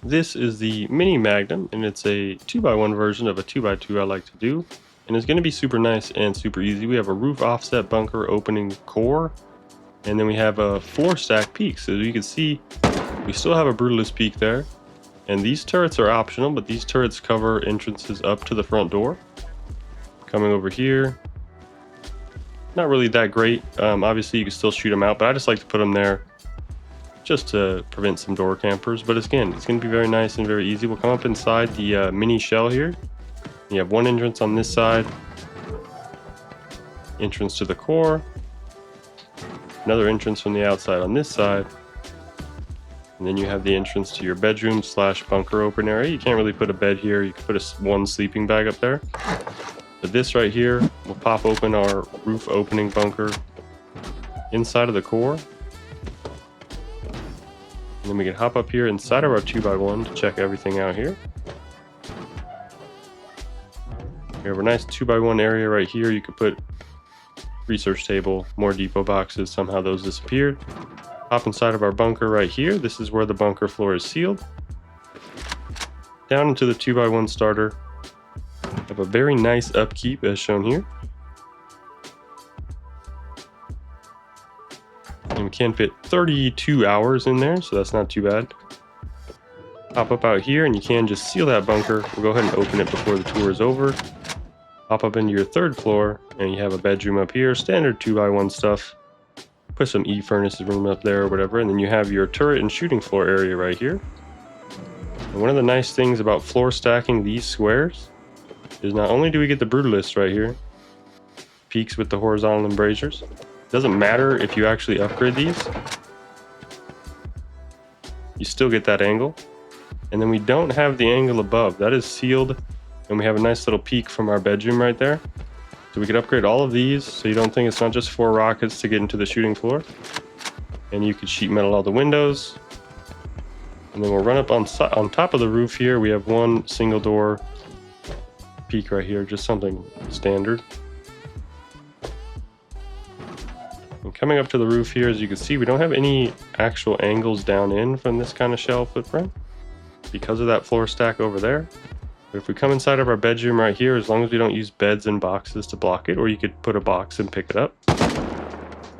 This is the Mini Magnum, and it's a 2x1 version of a 2x2 I like to do. And it's going to be super nice and super easy. We have a roof offset bunker opening core, and then we have a floor stack peak. So you can see we still have a Brutalist peak there. And these turrets are optional, but these turrets cover entrances up to the front door. Coming over here, not really that great. Obviously you can still shoot them out, but I just like to put them there just to prevent some door campers. But again, it's going to be very nice and very easy. We'll come up inside the mini shell here. You have one entrance on this side, entrance to the core, another entrance from the outside on this side, and then you have the entrance to your bedroom slash bunker open area. You can't really put a bed here. You can put one sleeping bag up there. But this right here will pop open our roof opening bunker inside of the core. And then we can hop up here inside of our 2x1 to check everything out here. We have a nice 2x1 area right here. You could put research table, more depot boxes. Somehow those disappeared. Hop inside of our bunker right here. This is where the bunker floor is sealed. Down into the 2x1 starter. Have a very nice upkeep as shown here. And we can fit 32 hours in there, so that's not too bad. Hop up out here and you can just seal that bunker. We'll go ahead and open it before the tour is over. Hop up into your third floor and you have a bedroom up here, standard 2x1 stuff. Put some furnace room up there or whatever, and then you have your turret and shooting floor area right here. And one of the nice things about floor stacking these squares is not only do we get the Brutalist right here, peaks with the horizontal embrasures. Doesn't matter if you actually upgrade these, you still get that angle. And then we don't have the angle above, that is sealed, and we have a nice little peak from our bedroom right there. So we could upgrade all of these so you don't think it's not just 4 rockets to get into the shooting floor. And you could sheet metal all the windows. And then we'll run up on top of the roof here. We have one single door peak right here, just something standard. And coming up to the roof here, as you can see, we don't have any actual angles down in from this kind of shell footprint because of that floor stack over there. But if we come inside of our bedroom right here, as long as we don't use beds and boxes to block it, or you could put a box and pick it up.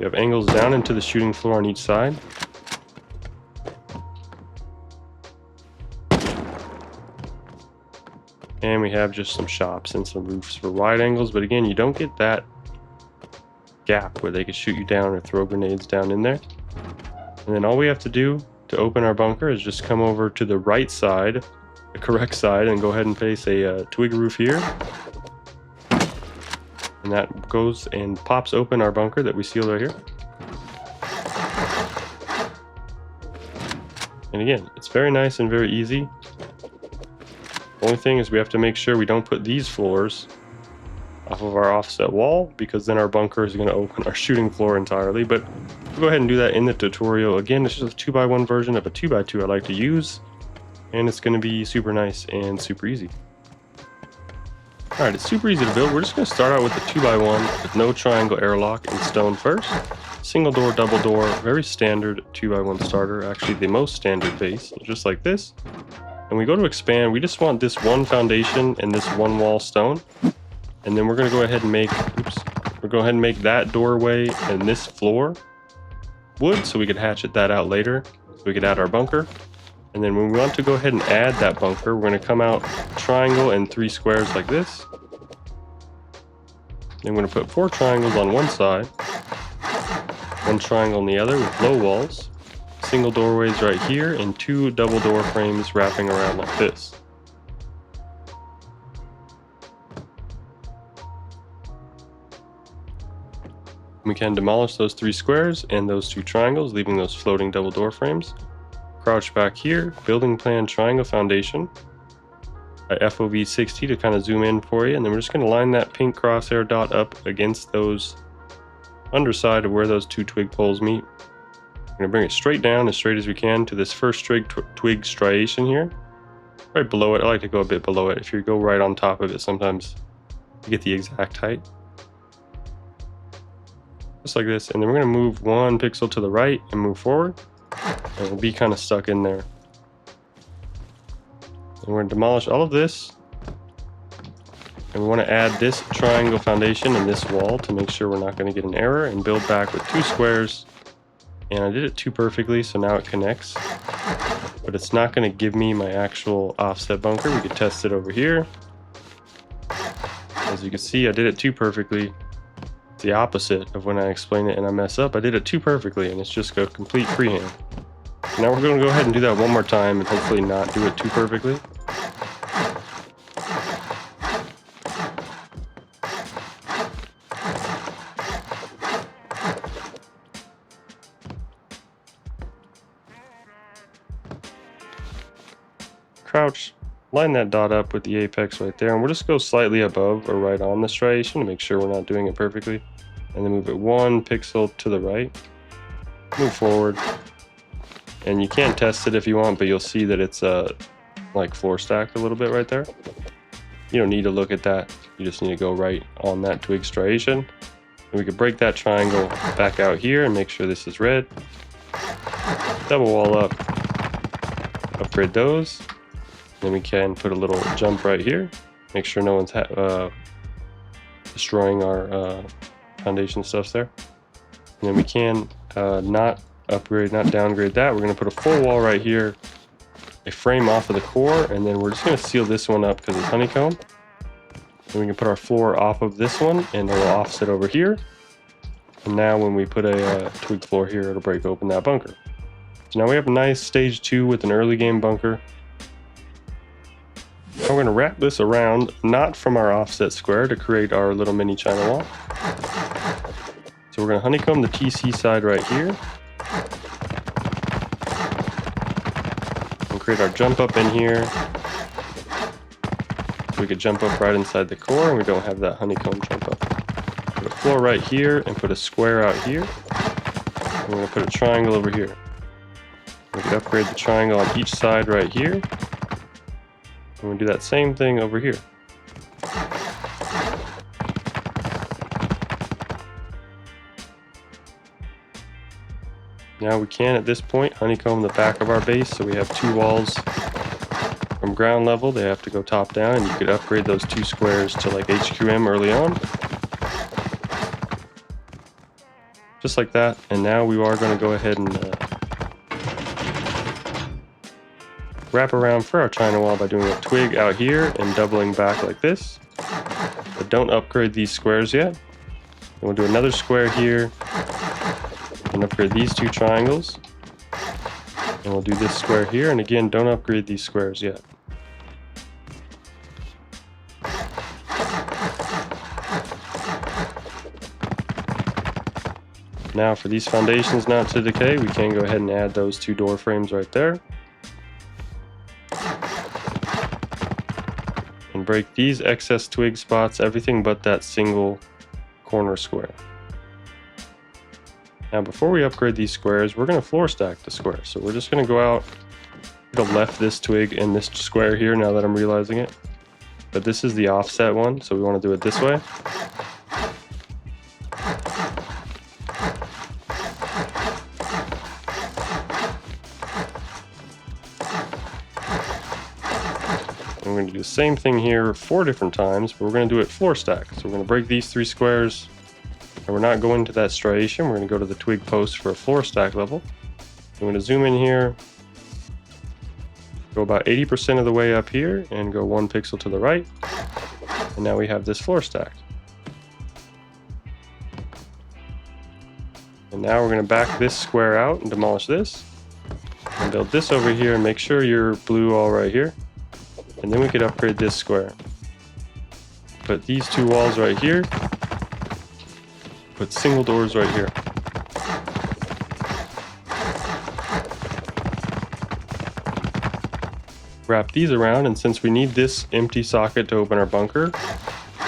We have angles down into the shooting floor on each side. And we have just some shops and some roofs for wide angles, but again, you don't get that gap where they could shoot you down or throw grenades down in there. And then all we have to do to open our bunker is just come over to the right side, the correct side, and go ahead and place a twig roof here. And that goes and pops open our bunker that we sealed right here. And again, it's very nice and very easy. Only thing is we have to make sure we don't put these floors off of our offset wall, because then our bunker is going to open our shooting floor entirely. But we'll go ahead and do that in the tutorial. Again, this is a 2x1 version of a 2x2 I like to use, and it's going to be super nice and super easy. Alright, it's super easy to build. We're just going to start out with the 2x1 with no triangle airlock and stone first. Single door, double door, very standard 2x1 starter, actually the most standard base, just like this. And we go to expand, we just want this one foundation and this one wall stone. And then we're going to go ahead and make, that doorway and this floor wood, so we could hatchet that out later, so we could add our bunker. And then when we want to go ahead and add that bunker, we're going to come out triangle and 3 squares like this. Then we're going to put 4 triangles on one side, 1 triangle on the other with low walls. Single doorways right here, and 2 double door frames wrapping around like this. We can demolish those 3 squares and those 2 triangles, leaving those floating double door frames. Crouch back here, building plan triangle foundation. By FOV 60 to kind of zoom in for you, and then we're just going to line that pink crosshair dot up against those underside of where those 2 twig poles meet. We're going to bring it straight down as straight as we can to this first twig striation here. Right below it. I like to go a bit below it. If you go right on top of it, sometimes you get the exact height. Just like this. And then we're going to move 1 pixel to the right and move forward. And we'll be kind of stuck in there. And we're going to demolish all of this. And we want to add this triangle foundation and this wall to make sure we're not going to get an error, and build back with 2 squares. And I did it too perfectly, so now it connects. But it's not going to give me my actual offset bunker. We could test it over here. As you can see, I did it too perfectly. It's the opposite of when I explain it and I mess up. I did it too perfectly, and it's just a complete freehand. Now we're going to go ahead and do that one more time and hopefully not do it too perfectly. Crouch, line that dot up with the apex right there, and we'll just go slightly above or right on the striation to make sure we're not doing it perfectly. And then move it 1 pixel to the right. Move forward. And you can test it if you want, but you'll see that it's like floor stacked a little bit right there. You don't need to look at that. You just need to go right on that twig striation. And we could break that triangle back out here and make sure this is red. Double wall up. Upgrade those. Then we can put a little jump right here. Make sure no one's destroying our foundation stuffs there. And then we can not upgrade, not downgrade that. We're going to put a full wall right here, a frame off of the core, and then we're just going to seal this one up because it's honeycomb. Then we can put our floor off of this one, and it'll offset over here. And now when we put a twig floor here, it'll break open that bunker. So now we have a nice stage 2 with an early game bunker. Now we're going to wrap this around, not from our offset square, to create our little mini China wall. So we're going to honeycomb the TC side right here. And create our jump up in here. So we could jump up right inside the core, and we don't have that honeycomb jump up. Put a floor right here, and put a square out here. And we're going to put a triangle over here. We could upgrade the triangle on each side right here. And we'll do that same thing over here. Now we can, at this point, honeycomb the back of our base, so we have 2 walls from ground level. They have to go top down, and you could upgrade those 2 squares to like HQM early on. Just like that. And now we are going to go ahead and wrap around for our China wall by doing a twig out here and doubling back like this. But don't upgrade these squares yet. And we'll do another square here and upgrade these 2 triangles. And we'll do this square here, and again, don't upgrade these squares yet. Now for these foundations not to decay, we can go ahead and add those 2 door frames right there. And break these excess twig spots, everything but that single corner square. Now before we upgrade these squares, we're going to floor stack the square. So we're just going to go out to left this twig and this square here, now that I'm realizing it. But this is the offset one, so we want to do it this way. We're going to do the same thing here 4 different times, but we're going to do it floor stack. So we're going to break these 3 squares, and we're not going to that striation. We're going to go to the twig post for a floor stack level. I'm going to zoom in here, go about 80% of the way up here, and go 1 pixel to the right. And now we have this floor stack. And now we're going to back this square out and demolish this. And build this over here, and make sure you're blue all right here. And then we could upgrade this square. Put these 2 walls right here. Put single doors right here. Wrap these around, and since we need this empty socket to open our bunker,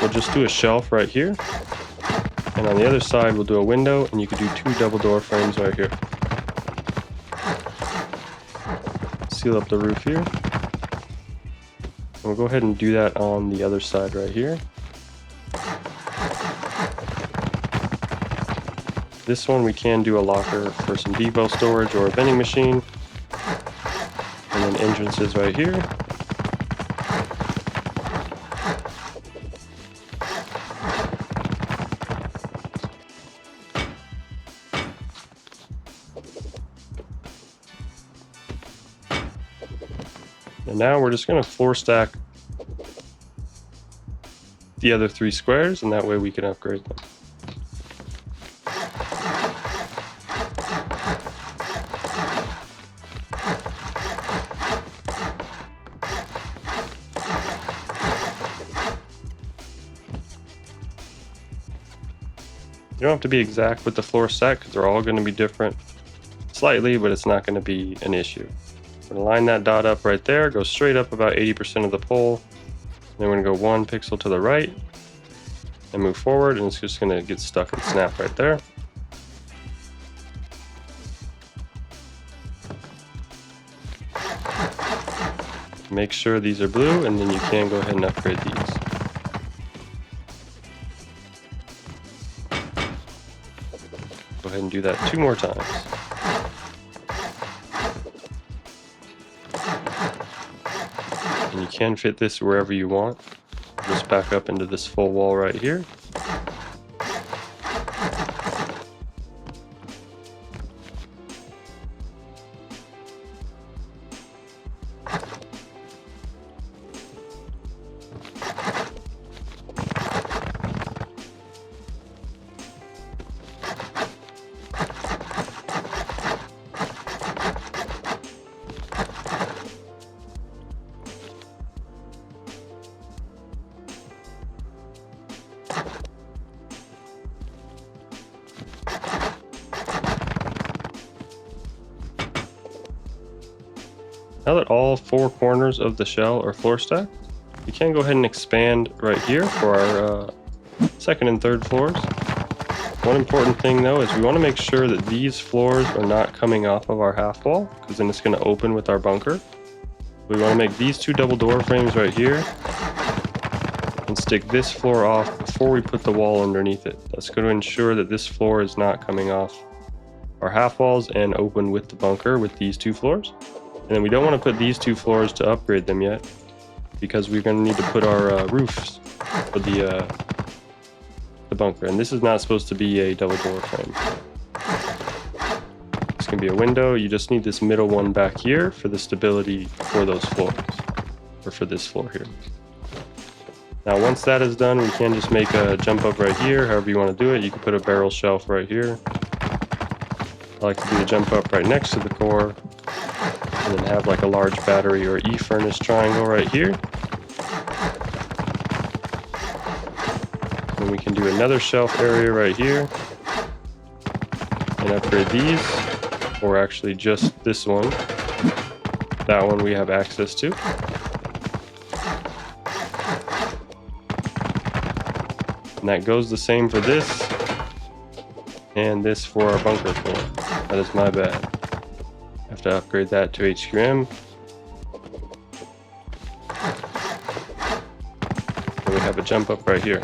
we'll just do a shelf right here. And on the other side, we'll do a window, and you could do 2 double door frames right here. Seal up the roof here. And we'll go ahead and do that on the other side right here. This one we can do a locker for some depot storage or a vending machine. And then entrances right here. And now we're just going to floor stack the other 3 squares, and that way we can upgrade them. You don't have to be exact with the floor stack because they're all going to be different slightly, but it's not going to be an issue. We're going to line that dot up right there, go straight up about 80% of the pole. Then we're going to go 1 pixel to the right and move forward, and it's just going to get stuck and snap right there. Make sure these are blue, and then you can go ahead and upgrade these. Go ahead and do that 2 more times. And you can fit this wherever you want. Just back up into this full wall right here. Now that all 4 corners of the shell are floor stacked, we can go ahead and expand right here for our 2nd and 3rd floors. One important thing though is we want to make sure that these floors are not coming off of our half wall, because then it's going to open with our bunker. We want to make these 2 double door frames right here and stick this floor off before we put the wall underneath it. That's going to ensure that this floor is not coming off our half walls and open with the bunker with these 2 floors. And then we don't want to put these 2 floors to upgrade them yet, because we're going to need to put our roofs for the bunker. And this is not supposed to be a double door frame. This can be a window. You just need this middle one back here for the stability for those floors, or for this floor here. Now once that is done, we can just make a jump up right here, however you want to do it. You can put a barrel shelf right here. I like to do the jump up right next to the core, and then have like a large battery or E-furnace triangle right here. And we can do another shelf area right here and upgrade these, or actually just this one. That one we have access to. And that goes the same for this and this for our bunker floor. That is my bad. Have to upgrade that to HQM. And we have a jump up right here.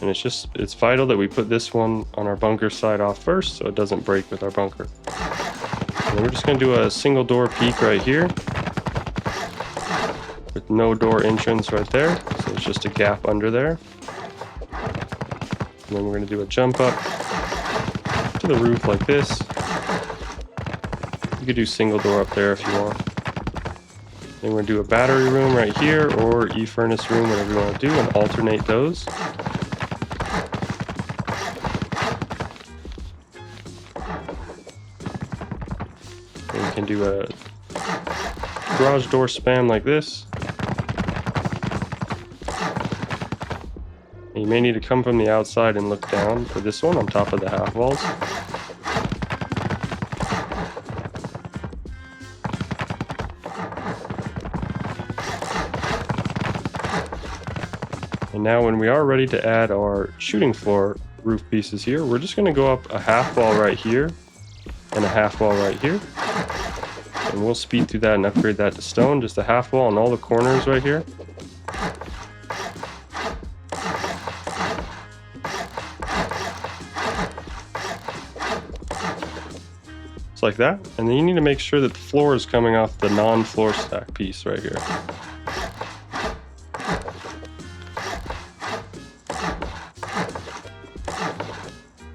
And it's vital that we put this one on our bunker side off first so it doesn't break with our bunker. And we're just going to do a single door peak right here with no door entrance right there. So it's just a gap under there. And then we're going to do a jump up to the roof like this. You could do single door up there if you want. Then we're going to do a battery room right here, or E-furnace room, whatever you want to do, and alternate those. And we can do a garage door spam like this. You may need to come from the outside and look down for this one on top of the half walls. And now when we are ready to add our shooting floor roof pieces here, we're just going to go up a half wall right here and a half wall right here. And we'll speed through that and upgrade that to stone, just a half wall on all the corners right here. Like that, and then you need to make sure that the floor is coming off the non-floor stack piece right here.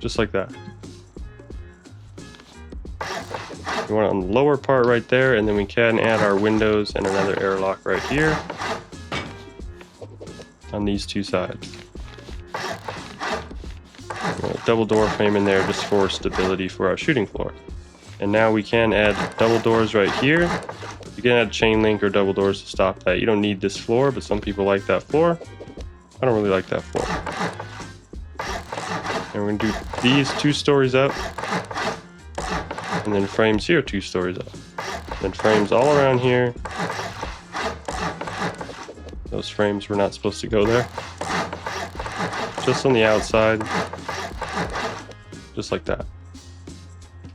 Just like that. We want it on the lower part right there, and then we can add our windows and another airlock right here on these two sides. Double door frame in there just for stability for our shooting floor. And now we can add double doors right here. You can add chain link or double doors to stop that. You don't need this floor, but some people like that floor. I don't really like that floor. And we're gonna do these 2 stories up, and then frames here 2 stories up. Then frames all around here. Those frames were not supposed to go there. Just on the outside. Just like that.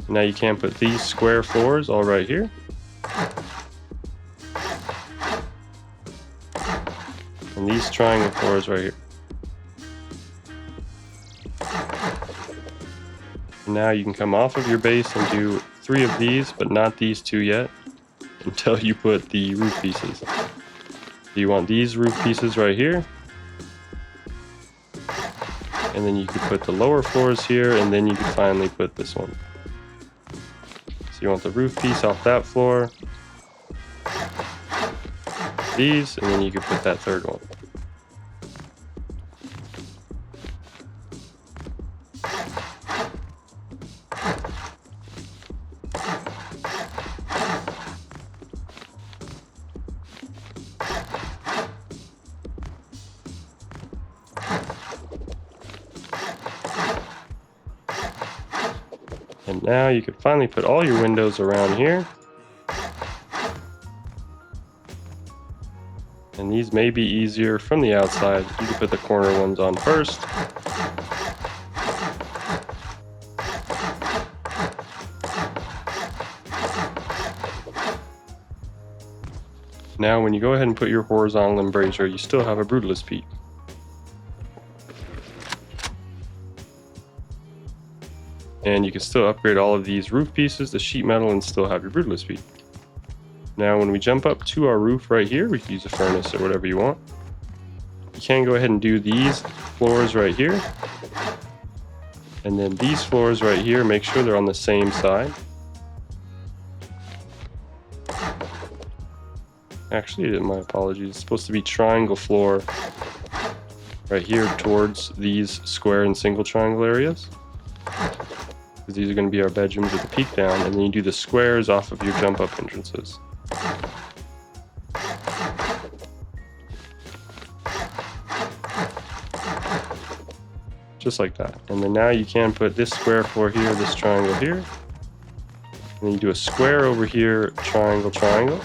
Now you can put these square floors all right here. And these triangle floors right here. And now you can come off of your base and do 3 of these, but not these 2 yet, until you put the roof pieces. So you want these roof pieces right here. And then you could put the lower floors here, and then you could finally put this one. So you want the roof piece off that floor, these, and then you could put that 3rd one. And now you can finally put all your windows around here. And these may be easier from the outside. You can put the corner ones on first. Now when you go ahead and put your horizontal embrasure, you still have a brutalist peak. And you can still upgrade all of these roof pieces to sheet metal and still have your brutalist peak. Now when we jump up to our roof right here, we can use a furnace or whatever you want. You can go ahead and do these floors right here. And then these floors right here, make sure they're on the same side. Actually, my apologies, it's supposed to be triangle floor right here towards these square and single triangle areas. Because these are going to be our bedrooms with the peak down, and then you do the squares off of your jump up entrances. Just like that. And then now you can put this square floor here, this triangle here. And then you do a square over here, triangle, triangle.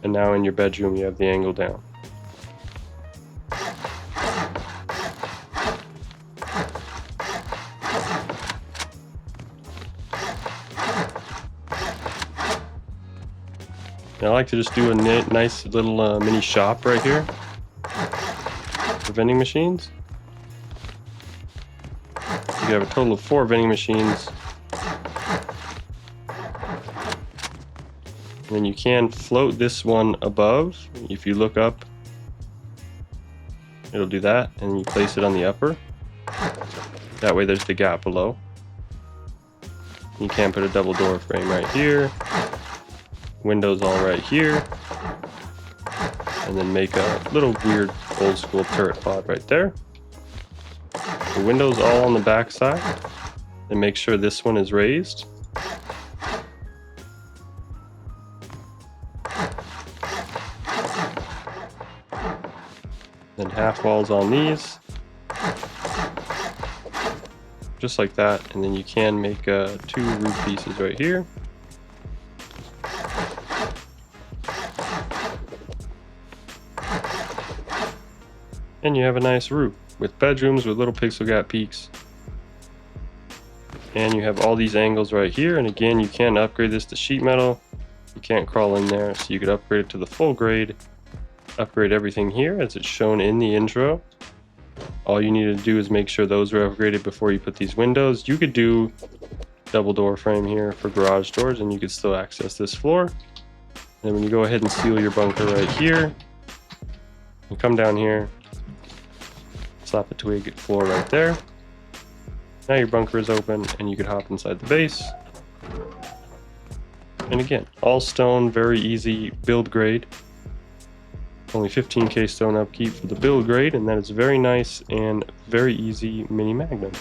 And now in your bedroom you have the angle down. I like to just do a nice little mini shop right here for vending machines. You have a total of 4 vending machines. And then you can float this one above. If you look up, it'll do that, and you place it on the upper. That way there's the gap below. You can put a double door frame right here. Windows all right here, and then make a little weird old school turret pod right there. The windows all on the back side, and make sure this one is raised. Then half walls on these, just like that, and then you can make 2 roof pieces right here. And you have a nice roof with bedrooms with little pixel gap peaks. And you have all these angles right here. And again, you can upgrade this to sheet metal. You can't crawl in there, so you could upgrade it to the full grade. Upgrade everything here as it's shown in the intro. All you need to do is make sure those are upgraded before you put these windows. You could do double door frame here for garage doors, and you could still access this floor. And when you go ahead and seal your bunker right here, and come down here, slap a twig floor right there. Now your bunker is open and you can hop inside the base. And again, all stone, very easy build grade. Only 15k stone upkeep for the build grade, and that is very nice and very easy mini magnum.